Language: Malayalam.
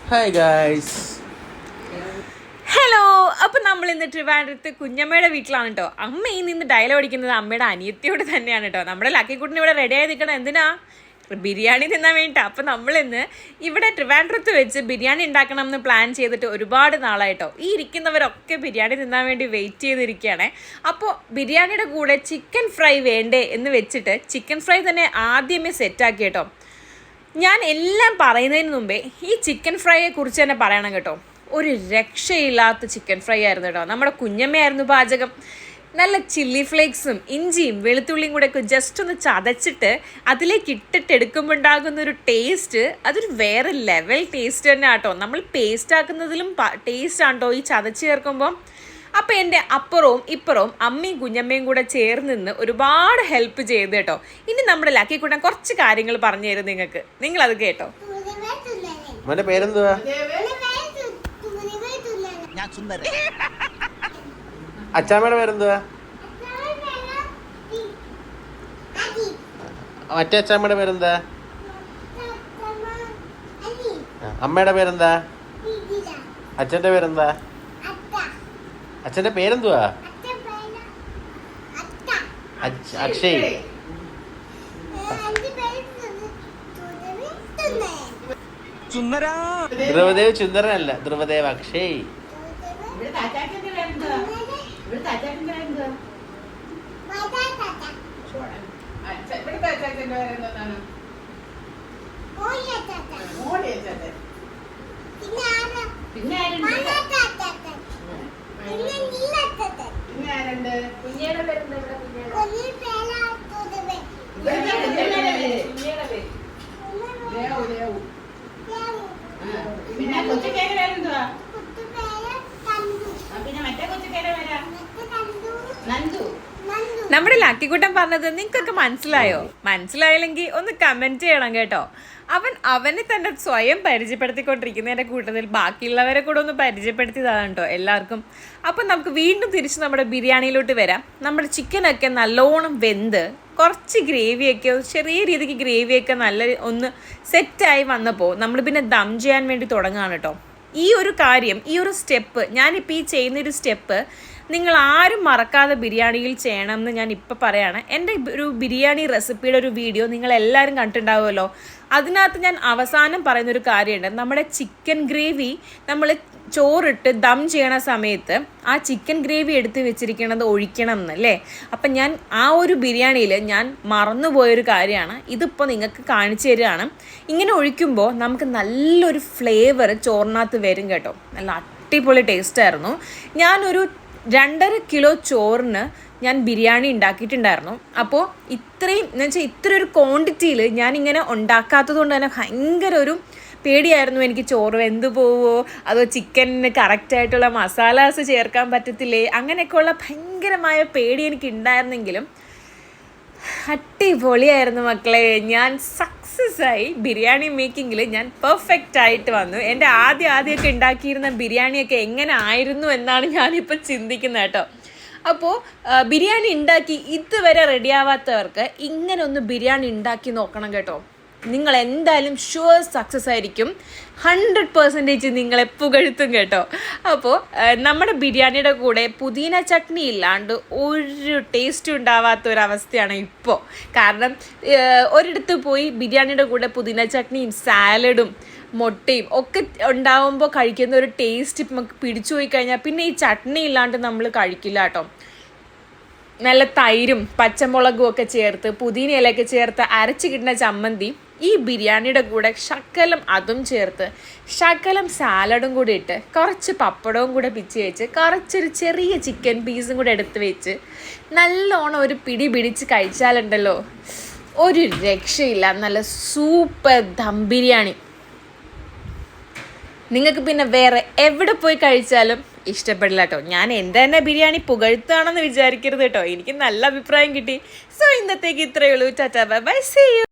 Hi guys. ഹലോ. അപ്പം നമ്മൾ ഇന്ന് ട്രിവാൻഡ്രത്ത് കുഞ്ഞമ്മയുടെ വീട്ടിലാണ് കേട്ടോ. അമ്മ ഈ നിന്ന് ഡയലോഗ് അടിക്കുന്നത് അമ്മയുടെ അനിയത്തിയോട് തന്നെയാണ് കേട്ടോ. നമ്മുടെ ലക്കിക്കുട്ടിന് ഇവിടെ റെഡി ആയി നിൽക്കണം എന്തിനാ? ബിരിയാണി തിന്നാൻ വേണ്ടിയിട്ട്. അപ്പം നമ്മളിന്ന് ഇവിടെ ട്രിവാൻഡ്രത്ത് വെച്ച് ബിരിയാണി ഉണ്ടാക്കണം എന്ന് പ്ലാൻ ചെയ്തിട്ട് ഒരുപാട് നാളായിട്ടോ. ഈ ഇരിക്കുന്നവരൊക്കെ ബിരിയാണി തിന്നാൻ വേണ്ടി വെയിറ്റ് ചെയ്തിരിക്കുകയാണേ. അപ്പോൾ ബിരിയാണിയുടെ കൂടെ ചിക്കൻ ഫ്രൈ വേണ്ടേ എന്ന് വെച്ചിട്ട് ചിക്കൻ ഫ്രൈ തന്നെ ആദ്യമേ സെറ്റാക്കി കേട്ടോ. ഞാൻ എല്ലാം പറയുന്നതിന് മുമ്പേ ഈ ചിക്കൻ ഫ്രൈയെ കുറിച്ച് തന്നെ പറയണം കേട്ടോ. ഒരു രക്ഷയില്ലാത്ത ചിക്കൻ ഫ്രൈ ആയിരുന്നു കേട്ടോ. നമ്മുടെ കുഞ്ഞമ്മയായിരുന്നു പാചകം. നല്ല ചില്ലി ഫ്ലേക്സും ഇഞ്ചിയും വെളുത്തുള്ളിയും കൂടെ ഒക്കെ ജസ്റ്റ് ഒന്ന് ചതച്ചിട്ട് അതിലേക്ക് ഇട്ടിട്ട് എടുക്കുമ്പോൾ ഉണ്ടാകുന്ന ഒരു ടേസ്റ്റ്, അതൊരു വേറെ ലെവൽ ടേസ്റ്റ് തന്നെ ആട്ടോ. നമ്മൾ പേസ്റ്റ് ആക്കുന്നതിലും ടേസ്റ്റ് ആട്ടോ ഈ ചതച്ച് ചേർക്കുമ്പോൾ. അപ്പോൾ എൻ്റെ അപ്പുറവും ഇപ്പുറവും അമ്മയും കുഞ്ഞമ്മയും കൂടെ ചേർന്ന് നിന്ന് ഒരുപാട് ഹെൽപ്പ് ചെയ്ത് കേട്ടോ. ഇനി നമ്മുടെ ലക്കിക്കുട്ടൻ കുറച്ച് കാര്യങ്ങൾ പറഞ്ഞു തരും നിങ്ങൾക്ക്. നിങ്ങളത് കേട്ടോ. മോന്റെ പേരെന്തുവാ? അച്ചാമ്മയുടെ പേരെന്തുവാ? മറ്റേ അച്ചാമ്മയുടെ പേരെന്താ? അമ്മയുടെ പേരെന്താ? അച്ഛന്റെ പേരെന്താ? അച്ഛന്റെ പേരെന്തുവാ? അക്ഷയ്. ധ്രുവദേവ് ചുന്ദരനല്ല, ധ്രുവദേവ് അക്ഷയ്. നമ്മുടെ ലക്കിക്കുട്ടൻ പറഞ്ഞത് നിങ്ങൾക്കൊക്കെ മനസ്സിലായില്ലെങ്കിൽ ഒന്ന് കമന്റ് ചെയ്യണം കേട്ടോ. അവനെ തന്നെ സ്വയം പരിചയപ്പെടുത്തിക്കൊണ്ടിരിക്കുന്നതിന്റെ കൂട്ടത്തിൽ ബാക്കിയുള്ളവരെ കൂടെ ഒന്ന് പരിചയപ്പെടുത്തിയതാണ് കേട്ടോ എല്ലാവർക്കും. അപ്പം നമുക്ക് വീണ്ടും തിരിച്ച് നമ്മുടെ ബിരിയാണിയിലോട്ട് വരാം. നമ്മുടെ ചിക്കനൊക്കെ നല്ലോണം വെന്ത് കുറച്ച് ഗ്രേവിയൊക്കെ ചെറിയ രീതിക്ക് ഗ്രേവിയൊക്കെ നല്ല ഒന്ന് സെറ്റായി വന്നപ്പോൾ നമ്മൾ പിന്നെ ദം ചെയ്യാൻ വേണ്ടി തുടങ്ങുകയാണ് കേട്ടോ. ഈ ഒരു കാര്യം, ഈ ഒരു സ്റ്റെപ്പ്, ഞാനിപ്പോൾ ഈ ചെയ്യുന്നൊരു സ്റ്റെപ്പ് നിങ്ങൾ ആരും മറക്കാതെ ബിരിയാണിയിൽ ചെയ്യണം എന്ന് ഞാൻ ഇപ്പോൾ പറയാണ്. എൻ്റെ ഒരു ബിരിയാണി റെസിപ്പിയുടെ ഒരു വീഡിയോ നിങ്ങളെല്ലാവരും കണ്ടിട്ടുണ്ടാവുമല്ലോ. അതിനകത്ത് ഞാൻ അവസാനം പറയുന്നൊരു കാര്യമുണ്ട്. നമ്മുടെ ചിക്കൻ ഗ്രേവി നമ്മൾ ചോറിട്ട് ദം ചെയ്യണ സമയത്ത് ആ ചിക്കൻ ഗ്രേവി എടുത്ത് വെച്ചിരിക്കണത് ഒഴിക്കണം എന്നല്ലേ. അപ്പം ഞാൻ ആ ഒരു ബിരിയാണിയിൽ ഞാൻ മറന്നുപോയൊരു കാര്യമാണ്. ഇതിപ്പോൾ നിങ്ങൾക്ക് കാണിച്ചു തരികയാണ്. ഇങ്ങനെ ഒഴിക്കുമ്പോൾ നമുക്ക് നല്ലൊരു ഫ്ലേവർ ചോറിനകത്ത് വരും കേട്ടോ. നല്ല അടിപൊളി ടേസ്റ്റായിരുന്നു. ഞാനൊരു 2.5 കിലോ ചോറിന് ഞാൻ ബിരിയാണി ഉണ്ടാക്കിയിട്ടുണ്ടായിരുന്നു. അപ്പോൾ ഇത്രയും എന്ന് വെച്ചാൽ ഇത്ര ഒരു ക്വാണ്ടിറ്റിയിൽ ഞാനിങ്ങനെ ഉണ്ടാക്കാത്തത് കൊണ്ട് തന്നെ ഭയങ്കര ഒരു പേടിയായിരുന്നു. എനിക്ക് ചോറ് വെന്ത് പോവോ, അതോ ചിക്കനിന് കറക്റ്റായിട്ടുള്ള മസാലാസ് ചേർക്കാൻ പറ്റത്തില്ലേ, അങ്ങനെയൊക്കെയുള്ള ഭയങ്കരമായ പേടി എനിക്ക് ഉണ്ടായിരുന്നെങ്കിലും അടിപൊളിയായിരുന്നു മക്കളെ. ഞാൻ സക്സസ് ആയി ബിരിയാണി മേക്കിങ്ങിൽ. ഞാൻ പെർഫെക്റ്റ് ആയിട്ട് വന്നു. എൻ്റെ ആദ്യമൊക്കെ ഉണ്ടാക്കിയിരുന്ന ബിരിയാണിയൊക്കെ എങ്ങനെ ആയിരുന്നു എന്നാണ് ഞാനിപ്പോൾ ചിന്തിക്കുന്നത് കേട്ടോ. അപ്പോൾ ബിരിയാണി ഉണ്ടാക്കി ഇതുവരെ റെഡിയാവാത്തവർക്ക് ഇങ്ങനെ ഒന്ന് ബിരിയാണി ഉണ്ടാക്കി നോക്കണം കേട്ടോ. നിങ്ങൾ എന്തായാലും ഷുവർ സക്സസ് ആയിരിക്കും. 100% നിങ്ങളെ പുകഴ്ത്തും കേട്ടോ. അപ്പോൾ നമ്മുടെ ബിരിയാണിയുടെ കൂടെ പുതിന ചട്നി ഇല്ലാണ്ട് ഒരു ടേസ്റ്റും ഉണ്ടാവാത്ത ഒരവസ്ഥയാണ് ഇപ്പോൾ. കാരണം ഒരിടത്ത് പോയി ബിരിയാണിയുടെ കൂടെ പുതിന ചട്നിയും സാലഡും മുട്ടയും ഒക്കെ ഉണ്ടാവുമ്പോൾ കഴിക്കുന്ന ഒരു ടേസ്റ്റ് നമുക്ക് പിടിച്ചു പോയി കഴിഞ്ഞാൽ പിന്നെ ഈ ചട്നി ഇല്ലാണ്ട് നമ്മൾ കഴിക്കില്ല കേട്ടോ. നല്ല തൈരും പച്ചമുളകും ഒക്കെ ചേർത്ത് പുതിന ഇലയൊക്കെ ചേർത്ത് അരച്ച് കിട്ടുന്ന ചമ്മന്തി ഈ ബിരിയാണിയുടെ കൂടെ ശകലം അതും ചേർത്ത് ശകലം സാലഡും കൂടി ഇട്ട് കുറച്ച് പപ്പടവും കൂടെ പിച്ച് വെച്ച് കുറച്ചൊരു ചെറിയ ചിക്കൻ പീസും കൂടെ എടുത്ത് വെച്ച് നല്ലോണം ഒരു പിടി പിടിച്ച് കഴിച്ചാലുണ്ടല്ലോ ഒരു രക്ഷയില്ല. നല്ല സൂപ്പർ ദം ബിരിയാണി. നിങ്ങൾക്ക് പിന്നെ വേറെ എവിടെ പോയി കഴിച്ചാലും ഇഷ്ടപ്പെടില്ല കേട്ടോ. ഞാൻ എൻ്റെ തന്നെ ബിരിയാണി പുകഴ്ത്താണെന്ന് വിചാരിക്കരുത് കേട്ടോ. എനിക്ക് നല്ല അഭിപ്രായം കിട്ടി. സോ ഇന്നത്തേക്ക് ഇത്രയേ ഉള്ളൂ. Tata bye bye, see U.